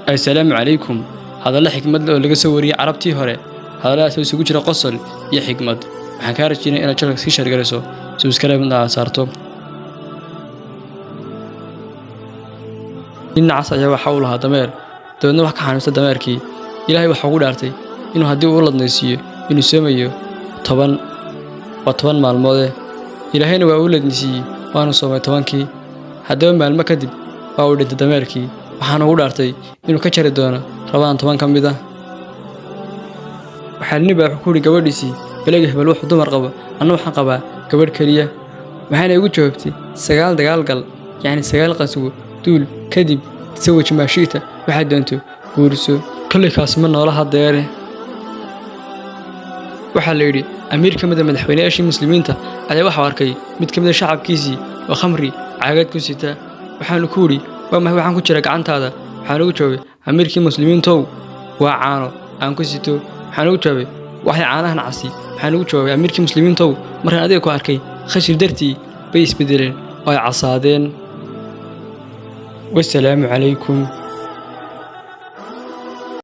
السلام عليكم. هذا لا حكمة laga soo wariyay carabtii hore hadalaas oo isugu jira qosol iyo xikmad waxaan ka rajaynayaa inaad channel si share garayso subscribe na saarto inna cas ayaa waxa uu lahaa dameer doodna wax ka xanuunsan dameerkii ilaahay waxa uu dhaartay inuu hadii uu ladnaysiyo inuu sameeyo 10 maalmood ilaahayna waa uu ladnaysiyo waanu soomay 10kii hadaba maalmo kadib waa uu dhintay dameerkii waxaan ugu dhaartay inuu ka jari doono rabaan 10 kamid ah waxaan nibaa ku ri gabadhiisii balaga hebel wax dumar qabo anna waxaan qabaa gabadh kaliya waxaan igu joogtay 9 dagaal gal yani 9 qaswo duul kadib sawij maashita waxa doonto guurso kulli kaas ma noolaha deere waxa la yiri amiir kamid ah madaxweynaha muslimiinta ayaa waxa arkay mid kamid ah shacabkiisii oo khamri caagad ku sita waxaan ku ri waxaan ku jira gacantaada waxaan ugu joogay amiirkii muslimiintow waa caano aan ku sito waxaan ugu joogay waxay caanahan casi waxaan ugu joogay amiirkii muslimiintow markaan adeeg ku arkay khashir dartii bay isbedeleen oo ay casaadeen wassalaamu calaykum